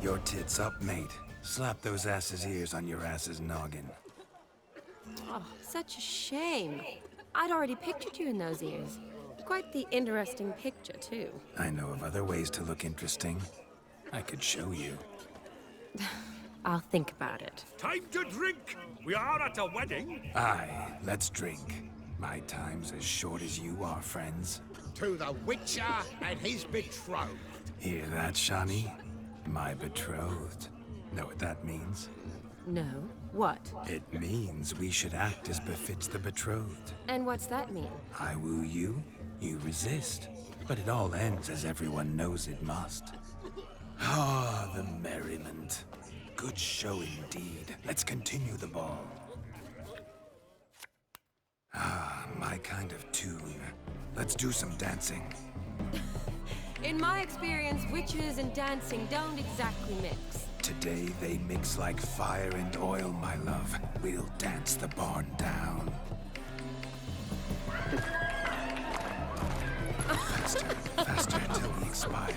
Your tits up, mate. Slap those asses' ears on your ass's noggin. Oh, such a shame. I'd already pictured you in those ears. Quite the interesting picture, too. I know of other ways to look interesting. I could show you. I'll think about it. Time to drink! We are at a wedding! Aye, let's drink. My time's as short as you are, friends. To the Witcher and his betrothed. Hear that, Shani? My betrothed. Know what that means? No? What? It means we should act as befits the betrothed. And what's that mean? I woo you, you resist. But it all ends as everyone knows it must. Ah, the merriment. Good show indeed. Let's continue the ball. Ah, my kind of tune. Let's do some dancing. In my experience, witches and dancing don't exactly mix. Today they mix like fire and oil, my love. We'll dance the barn down. Faster, faster till we expire.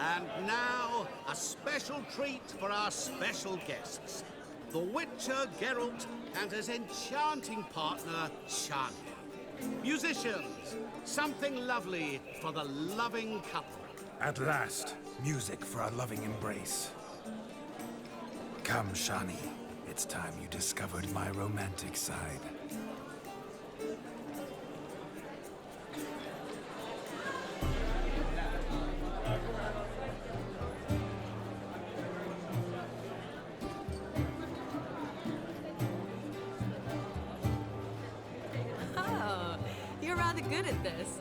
And now, a special treat for our special guests. The Witcher Geralt and his enchanting partner, Shani. Musicians, something lovely for the loving couple. At last, music for our loving embrace. Come, Shani. It's time you discovered my romantic side. Oh, you're rather good at this.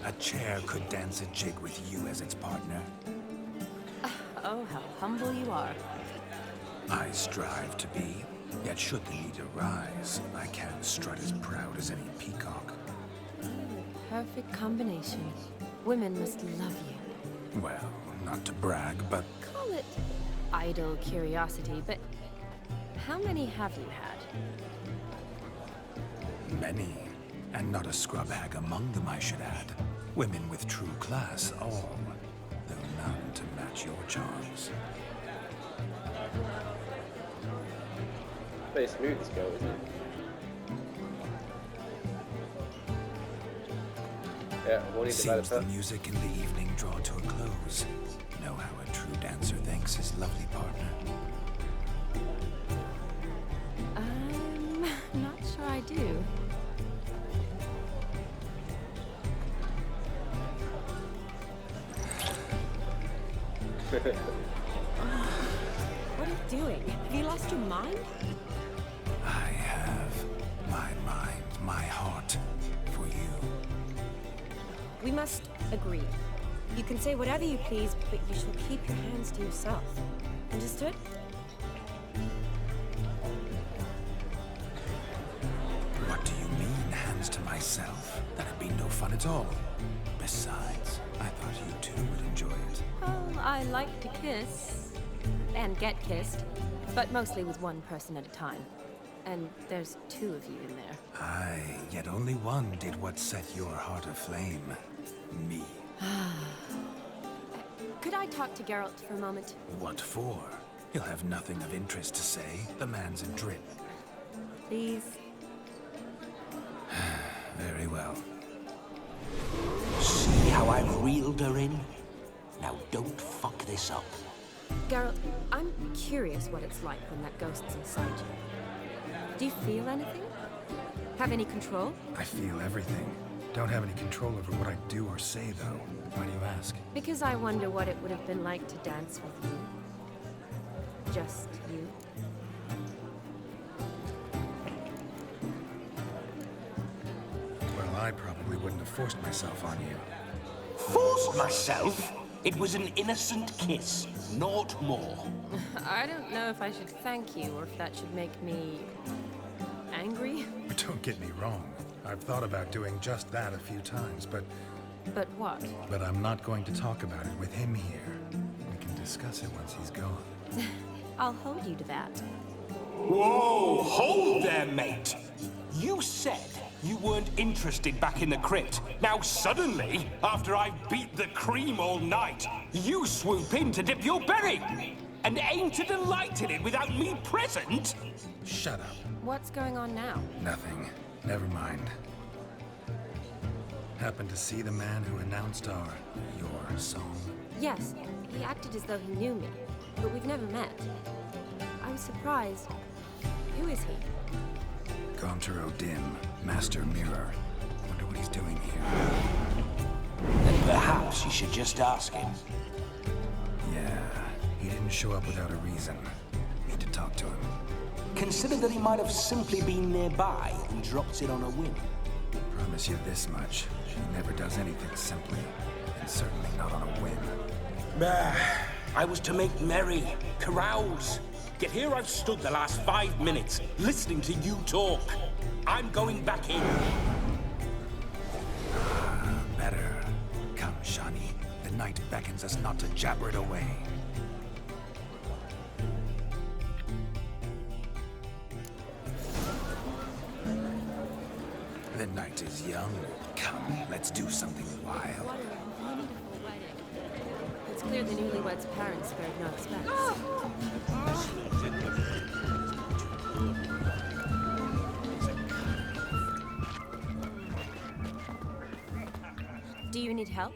A chair could dance a jig with you as its partner. Oh, how humble you are. I strive to be, yet should the need arise, I can strut as proud as any peacock. Perfect combination. Women must love you. Well, not to brag, but Call it idle curiosity, but how many have you had? many. And not a scrub hag among them, I should add. Women with true class, all. Though none to match your charms. Very smooth this girl, isn't it? Yeah, warning Seems developer. the music in the evening draw to a close. Know how a true dancer thanks his lovely partner. I'm not sure I do. What are you doing? Have you lost your mind? I have my mind, my heart for you. We must agree. You can say whatever you please, but you shall keep your hands to yourself. Understood? What do you mean, hands to myself? That'd be no fun at all. Besides, I thought you too would enjoy it. Oh, I like to kiss. And get kissed. But mostly with one person at a time. And there's two of you in there. Aye, yet only one did what set your heart aflame. Me. Could I talk to Geralt for a moment? What for? He'll have nothing of interest to say. The man's a drip. Please? Very well. See how I've reeled her in? Now don't fuck this up. Geralt, I'm curious what it's like when that ghost's inside you. Do you feel anything? Have any control? I feel everything. Don't have any control over what I do or say, though. Why do you ask? Because I wonder what it would have been like to dance with you. Just you. Well, I probably wouldn't have forced myself on you. Forced myself? It was an innocent kiss, not more. I don't know if I should thank you or if that should make me angry. Don't get me wrong. I've thought about doing just that a few times, but what? But I'm not going to talk about it with him here. We can discuss it once he's gone. I'll hold you to that. Whoa, hold there, mate. You said you weren't interested back in the crypt. Now suddenly, after I've beat the cream all night, you swoop in to dip your berry. And aim to delight in it without me present? Shut up. What's going on now? Nothing. Never mind. Happened to see the man who announced your song? Yes, he acted as though he knew me, but we've never met. I was surprised. Who is he? Gaunter O'Dim, Master Mirror. Wonder what he's doing here. Then perhaps you should just ask him. Yeah, he didn't show up without a reason. Need to talk to him. Consider that he might have simply been nearby and dropped it on a whim. Promise you this much. He never does anything simply. And certainly not on a whim. I was to make merry, carouse. Yet here I've stood the last 5 minutes, listening to you talk. I'm going back in. Better. Come, Shani. The night beckons us not to jabber it away. The night is young. Come, let's do something wild. What a wonderful wedding. It's clear the newlyweds' parents spared no expense. Do you need help?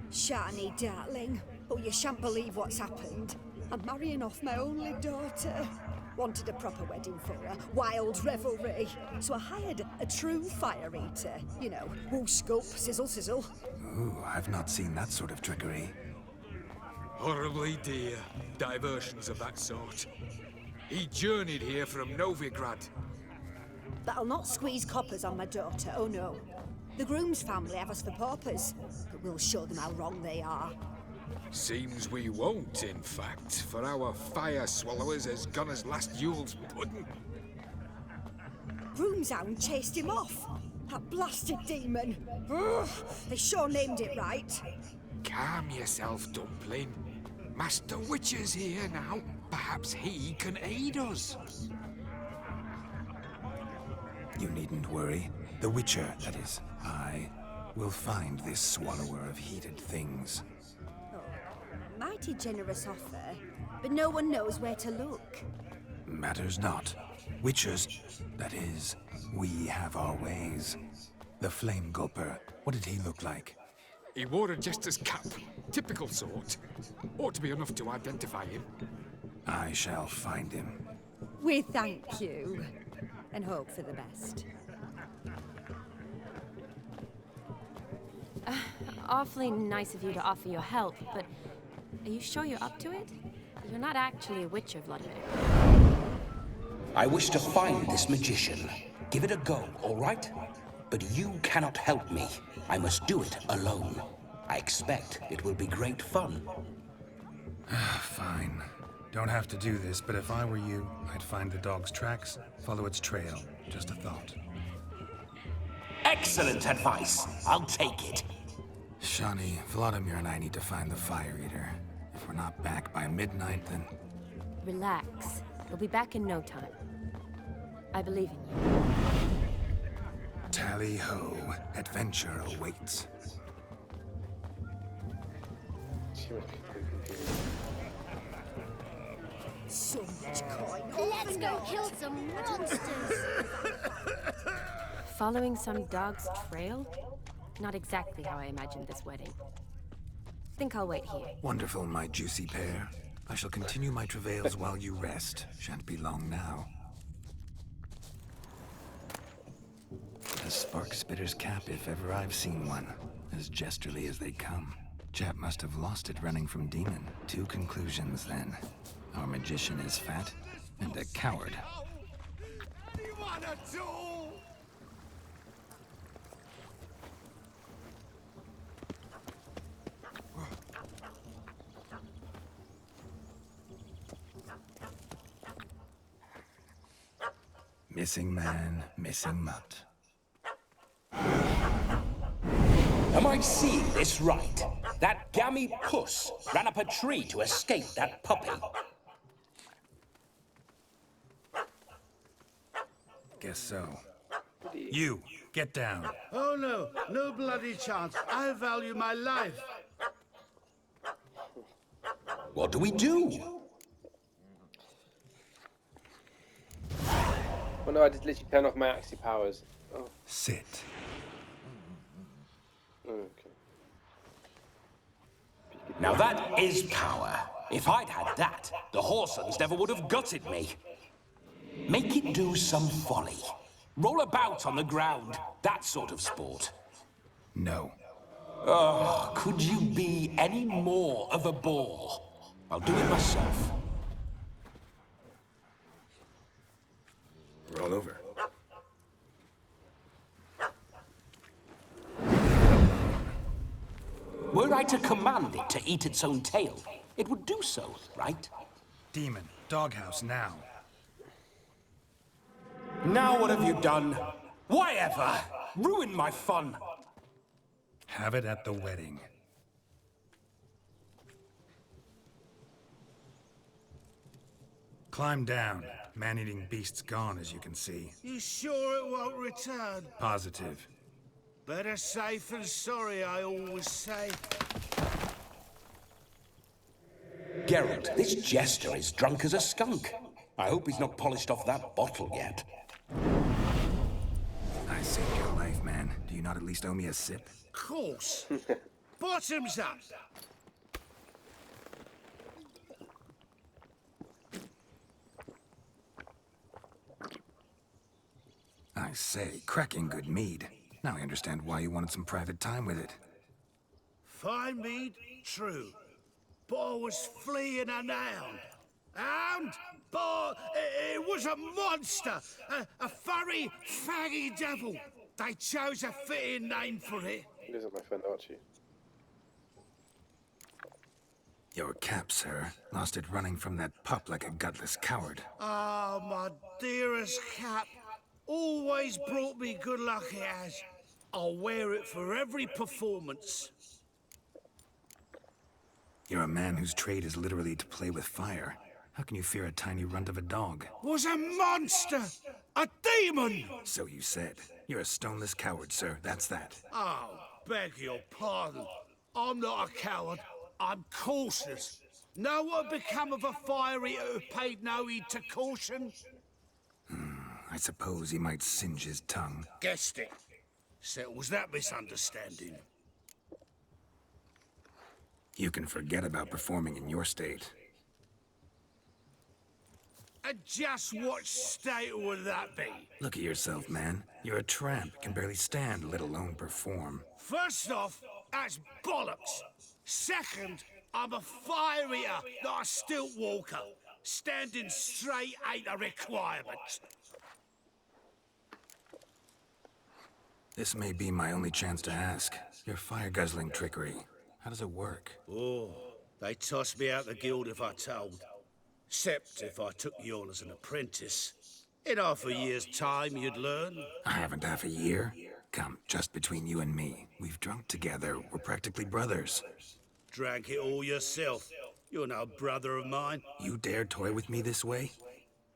Shani, darling. Oh, you shan't believe what's happened. I'm marrying off my only daughter. Wanted a proper wedding for her, wild revelry. So I hired a true fire eater. You know, whoop, scoop, sizzle, sizzle. Ooh, I've not seen that sort of trickery. Horribly dear diversions of that sort. He journeyed here from Novigrad. But I'll not squeeze coppers on my daughter, oh no. The groom's family have us for paupers, but we'll show them how wrong they are. Seems we won't, in fact, for our fire swallowers has gone as last Yule's pudding. Groom's hound chased him off. That blasted demon. Ugh, they sure named it right. Calm yourself, Dumpling. Master Witcher's here now. Perhaps he can aid us. You needn't worry. The Witcher, that is, I, will find this swallower of heated things. Mighty generous offer, but no one knows where to look. Matters not. Witchers, that is, we have our ways. The Flame Gulper, what did he look like? He wore a jester's cap. Typical sort. Ought to be enough to identify him. I shall find him. We thank you, and hope for the best. Awfully nice of you to offer your help, but are you sure you're up to it? You're not actually a Witcher, Vladimir. I wish to find this magician. Give it a go, all right? But you cannot help me. I must do it alone. I expect it will be great fun. Fine. Don't have to do this, but if I were you, I'd find the dog's tracks, follow its trail. Just a thought. Excellent advice. I'll take it. Shani, Vladimir and I need to find the Fire Eater. If we're not back by midnight, then... Relax. We'll be back in no time. I believe in you. Tally-ho. Adventure awaits. So much coin. Let's go kill some monsters. Following some dog's trail? Not exactly how I imagined this wedding. Think I'll wait here. Wonderful, my juicy pear. I shall continue my travails while you rest. Shan't be long now. A spark spitter's cap, if ever I've seen one. As jesterly as they come. Chap must have lost it running from Demon. Two conclusions, then. Our magician is fat, and a coward. You want a tool? Missing man, missing mutt. Am I seeing this right? That gammy puss ran up a tree to escape that puppy. Guess so. You, get down. Oh no, no bloody chance. I value my life. What do we do? Well, no, I just literally turn off my Axie powers. Oh, Sit. okay. Now that is power. If I'd had that, the Horsons never would have gutted me. Make it do some folly. Roll about on the ground. That sort of sport. No. Oh, could you be any more of a bore? I'll do it myself. Roll over. Were I to command it to eat its own tail, it would do so, right? Demon, doghouse now. Now what have you done? Why ever? Ruined my fun. Have it at the wedding. Climb down. Man-eating beast's gone, as you can see. You sure it won't return? Positive. Better safe than sorry, I always say. Geralt, this jester is drunk as a skunk. I hope he's not polished off that bottle yet. I saved your life, man. Do you not at least owe me a sip? Course. Bottoms up. I say, cracking good mead. Now I understand why you wanted some private time with it. Fine mead, true. But I was fleeing an hound. Hound? But it was a monster. A furry, faggy devil. They chose a fitting name for it. These are my friend Archie. Your cap, sir. Lost it running from that pup like a gutless coward. Ah, my dearest cap. Always brought me good luck it has. I'll wear it for every performance. You're a man whose trade is literally to play with fire. How can you fear a tiny runt of a dog? Was a monster! A demon! So you said. You're a stoneless coward, sir. That's that. Oh, beg your pardon. I'm not a coward. I'm cautious. Know what become of a fire eater who paid no heed to caution? I suppose he might singe his tongue. Guessed it. Settles that misunderstanding. You can forget about performing in your state. And just what state would that be? Look at yourself, man. You're a tramp, can barely stand, let alone perform. First off, that's bollocks. Second, I'm a fire eater, not a stilt walker. Standing straight ain't a requirement. This may be my only chance to ask. Your fire-guzzling trickery. How does it work? Oh, they tossed me out the guild if I told. Except if I took you on as an apprentice. In half a year's time, you'd learn. I haven't half a year. Come, just between you and me. We've drunk together. We're practically brothers. Drank it all yourself. You're no brother of mine. You dare toy with me this way?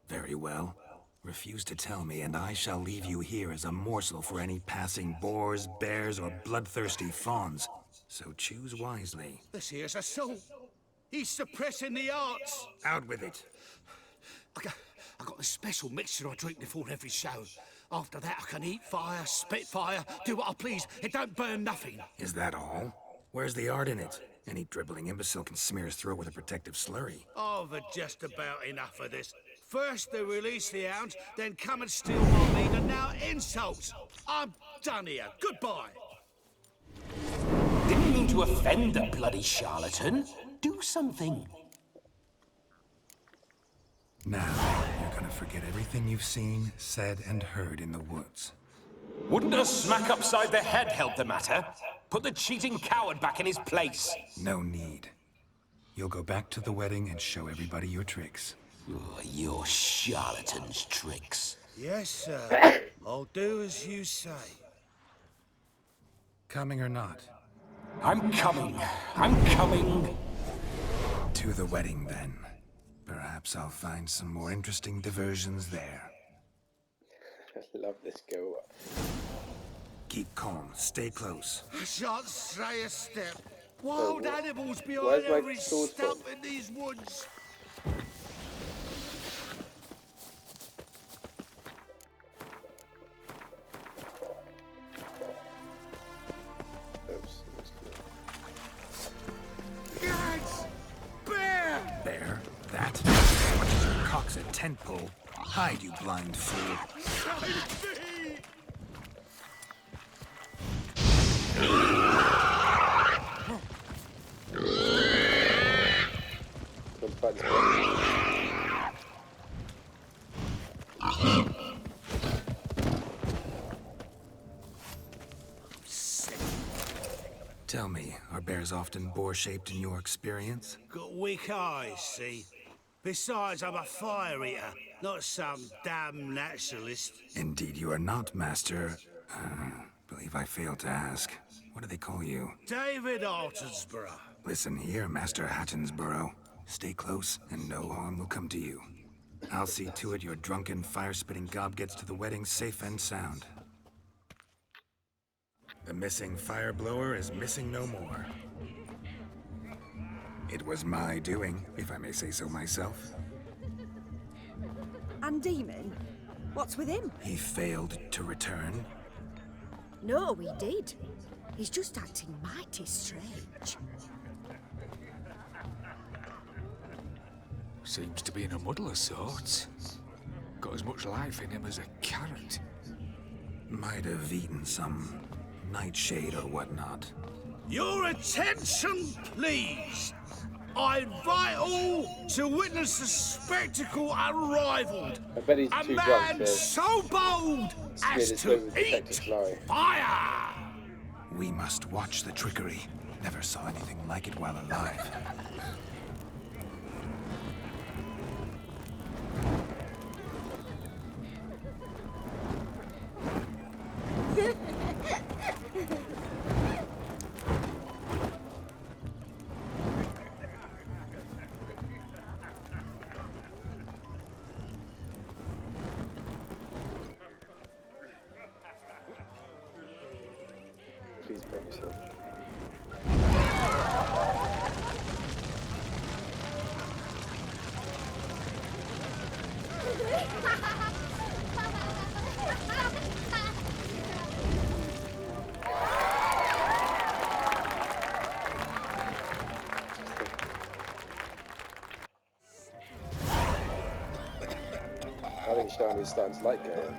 Very well. Refuse to tell me, and I shall leave you here as a morsel for any passing boars, bears, or bloodthirsty fawns. So choose wisely. This here's assault. He's suppressing the arts. Out with it. I got this special mixture I drink before every show. After that, I can eat fire, spit fire, do what I please. It don't burn nothing. Is that all? Where's the art in it? Any dribbling imbecile can smear his throat with a protective slurry. I've had just about enough of this. First they release the hounds, then come and steal my meat, and now insults. I'm done here. Goodbye. Didn't mean to offend the bloody charlatan. Do something. Now, you're gonna forget everything you've seen, said, and heard in the woods. Wouldn't a smack upside the head help the matter? Put the cheating coward back in his place. No need. You'll go back to the wedding and show everybody your tricks. Oh, your charlatan's tricks. Yes, sir. I'll do as you say. Coming or not? I'm coming. I'm coming. To the wedding, then. Perhaps I'll find some more interesting diversions there. I love this girl. Keep calm, stay close. I shan't stray a step. Wild what? animals Where's behind my every sword stump from? in these woods. Oops. Gags! Bear! Bear, that? What is your cock's a tent pole? Hide, you blind fool. Save me! Don't fight this one. Tell me, are bears often boar-shaped in your experience? Got weak eyes, see? Besides, I'm a fire eater, not some damn naturalist. Indeed you are not, Master. Believe I failed to ask. What do they call you? David Altonsborough. Listen here, Master Hattonsborough. Stay close, and no harm will come to you. I'll see to it your drunken, fire-spitting gob gets to the wedding safe and sound. The missing fire blower is missing no more. It was my doing, if I may say so myself. And Demon? What's with him? He failed to return. No, he did. He's just acting mighty strange. Seems to be in a muddle of sorts. Got as much life in him as a carrot. Might have eaten some nightshade or whatnot. Your attention, please. I invite all to witness a spectacle unrivaled. I bet he's A too man drunk to so bold as his way with to Detective eat Flurry. fire. We must watch the trickery. Never saw anything like it while alive. Please bring yourself. I think Shani's starting to like Gale.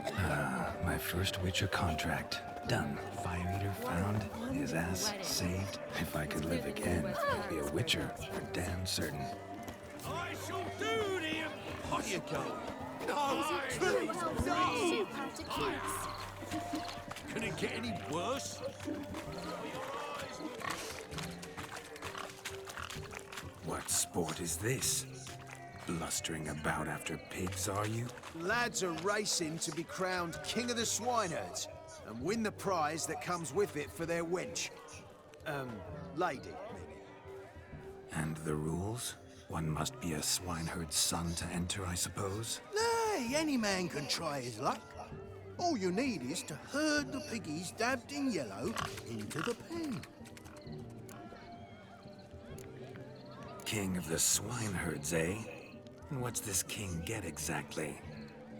My first Witcher contract. Done. Fire Eater found. His ass saved. If I could live again, I'd be a Witcher for damn certain. I shall do the On you go. Can it get any worse? What sport is this? Blustering about after pigs, are you? Lads are racing to be crowned King of the Swineherds and win the prize that comes with it for their wench. Lady, maybe. And the rules? One must be a swineherd's son to enter, I suppose? Nay, any man can try his luck. All you need is to herd the piggies dabbed in yellow into the pen. King of the swineherds, eh? And what's this king get exactly?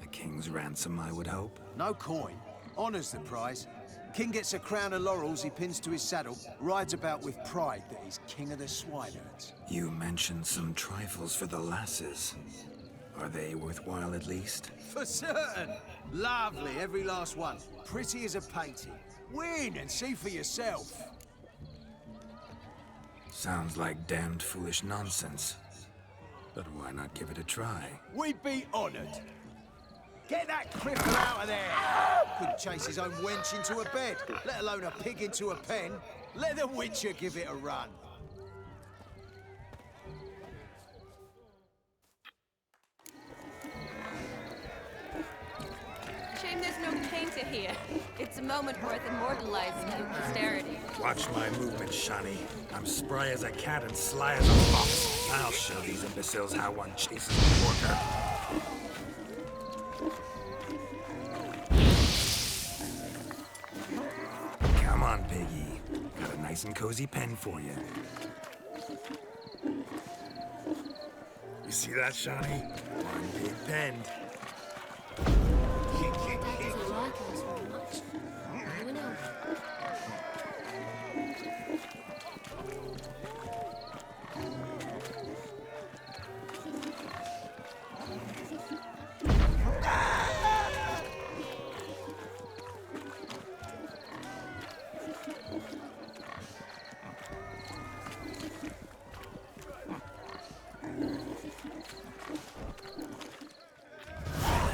A king's ransom, I would hope. No coin. Honor's the prize. King gets a crown of laurels he pins to his saddle, rides about with pride that he's king of the swineherds. You mentioned some trifles for the lasses. Are they worthwhile at least? For certain! Lovely, every last one. Pretty as a painting. Win and see for yourself. Sounds like damned foolish nonsense. But why not give it a try? We'd be honoured. Get that cripple out of there! Couldn't chase his own wench into a bed, let alone a pig into a pen. Let the Witcher give it a run. Shame there's no painter here. It's a moment worth immortalizing in posterity. Watch my movement, Shani. I'm spry as a cat and sly as a fox. I'll show these imbeciles how one chases a porker. Come on, Piggy. Got a nice and cozy pen for you. You see that, Shani? One big pen. Dad doesn't like us very much. You know.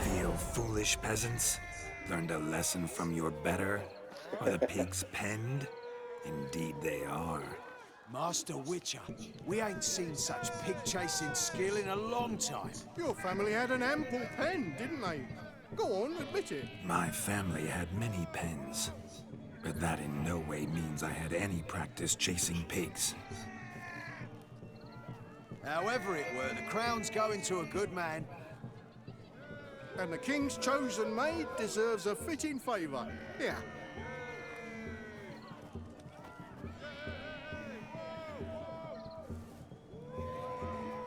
Feel foolish peasants? Learned a lesson from your better? Are the pigs penned? Indeed they are. Master Witcher, we ain't seen such pig-chasing skill in a long time. Your family had an ample pen, didn't they? Go on, admit it. My family had many pens, but that in no way means I had any practice chasing pigs. However it were, the crown's going to a good man. And the king's chosen maid deserves a fitting favour. Yeah.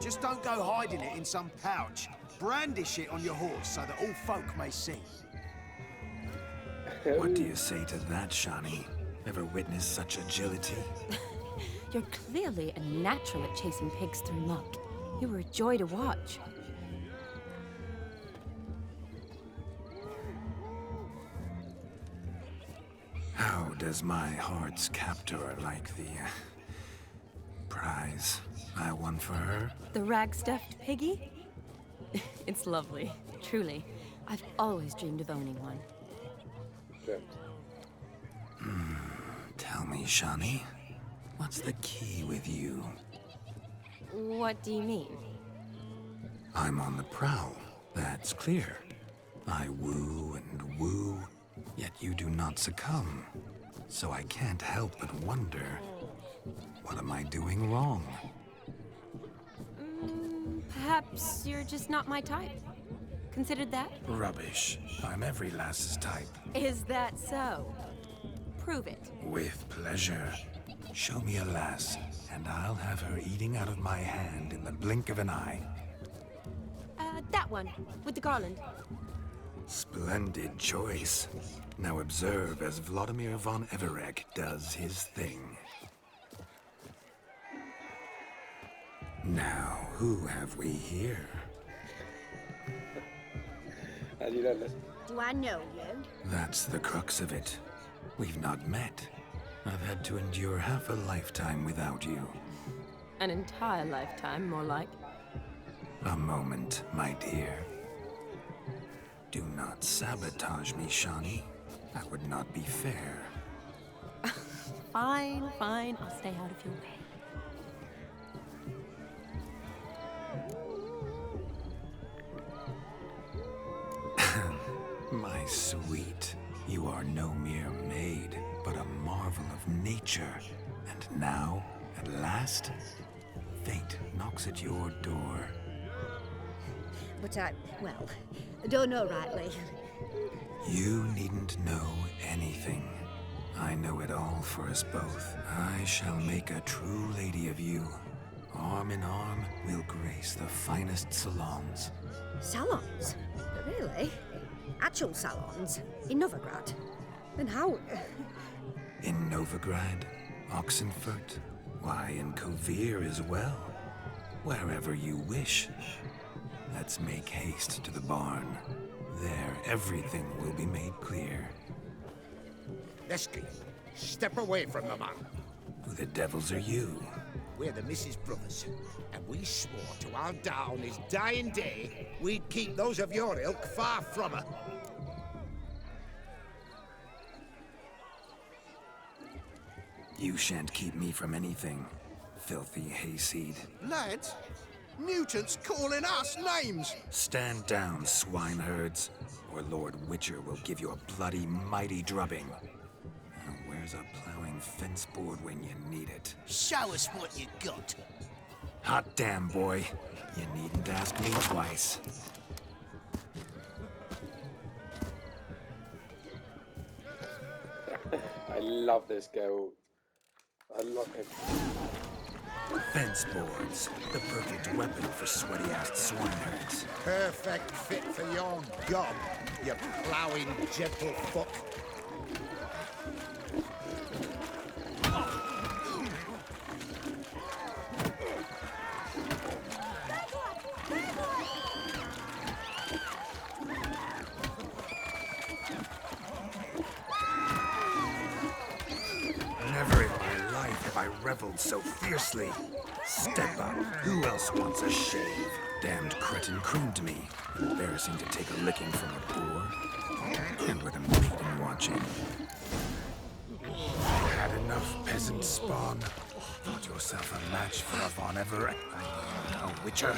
Just don't go hiding it in some pouch. Brandish it on your horse so that all folk may see. What do you say to that, Shani? Ever witnessed such agility? You're clearly a natural at chasing pigs through muck. You were a joy to watch. How does my heart's captor like the prize I won for her? The rag-stuffed piggy? It's lovely, truly. I've always dreamed of owning one. Tell me, Shani, what's the key with you? What do you mean? I'm on the prowl, that's clear. I woo and woo, yet you do not succumb. So I can't help but wonder, what am I doing wrong? Perhaps you're just not my type. Considered that? Rubbish. I'm every lass's type. Is that so? Prove it. With pleasure. Show me a lass, and I'll have her eating out of my hand in the blink of an eye. That one, with the garland. Splendid choice. Now observe as Vladimir von Everec does his thing. Now, who have we here? How do you know this? Do I know you? That's the crux of it. We've not met. I've had to endure half a lifetime without you. An entire lifetime, more like. A moment, my dear. Do not sabotage me, Shani. That would not be fair. Fine, fine. I'll stay out of your way. My sweet, you are no mere maid, but a marvel of nature. And now, at last, fate knocks at your door. But I don't know rightly. You needn't know anything. I know it all for us both. I shall make a true lady of you. Arm in arm, we'll grace the finest salons. Salons? Really? Actual salons? In Novigrad? And how? In Novigrad, Oxenfurt, why, in Kovir as well. Wherever you wish. Let's make haste to the barn. There, everything will be made clear. Lesky, step away from the man. Who the devils are you? We're the Mrs. Brothers, and we swore to our down his dying day we'd keep those of your ilk far from her. You shan't keep me from anything, filthy hayseed. Lads, mutants calling us names. Stand down, swineherds, or Lord Witcher will give you a bloody mighty drubbing. Now, where's a plowing fence board when you need it? Show us what you got. Hot damn, boy. You needn't ask me twice. I love this girl. I love him. Fence boards, the perfect weapon for sweaty-assed swineherds. Perfect fit for your gob, you ploughing gentlefoot. Never in my life have I reveled so fiercely. Step up. Who else wants a shave? Damned cretin crooned me. Embarrassing to take a licking from a boor. And with a maiden watching. Had enough, peasant spawn. Thought yourself a match for a Von Everett. A witcher.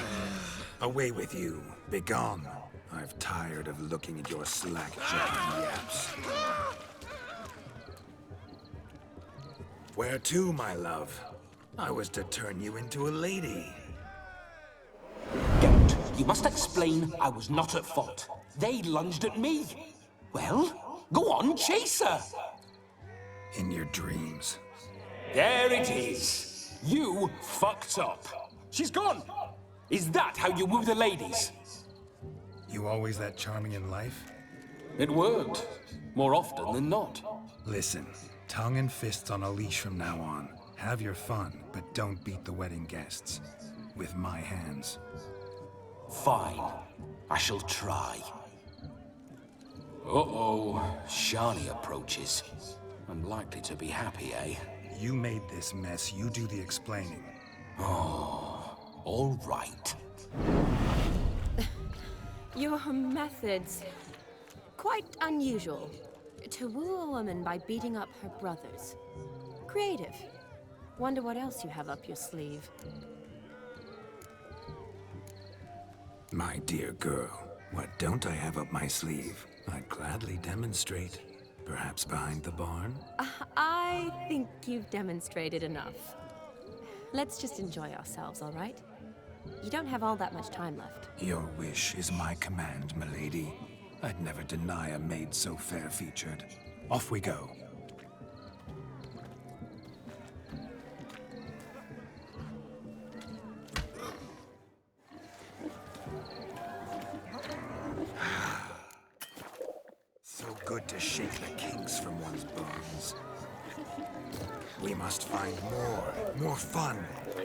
Away with you. Begone. I've tired of looking at your slack-jawed yaps. Where to, my love? I was to turn you into a lady. Geralt, you must explain I was not at fault. They lunged at me. Well, go on, chase her. In your dreams. There it is. You fucked up. She's gone. Is that how you woo the ladies? You always that charming in life? It worked. More often than not. Listen, tongue and fists on a leash from now on. Have your fun, but don't beat the wedding guests. With my hands. Fine. I shall try. Uh-oh. Shani approaches. I'm likely to be happy, eh? You made this mess. You do the explaining. Oh, all right. Your methods... quite unusual. To woo a woman by beating up her brothers. Creative. Wonder what else you have up your sleeve. My dear girl, what don't I have up my sleeve? I'd gladly demonstrate. Perhaps behind the barn? I think you've demonstrated enough. Let's just enjoy ourselves, all right? You don't have all that much time left. Your wish is my command, milady. I'd never deny a maid so fair-featured. Off we go. So good to shake the kinks from one's bones. We must find more fun. Yeah,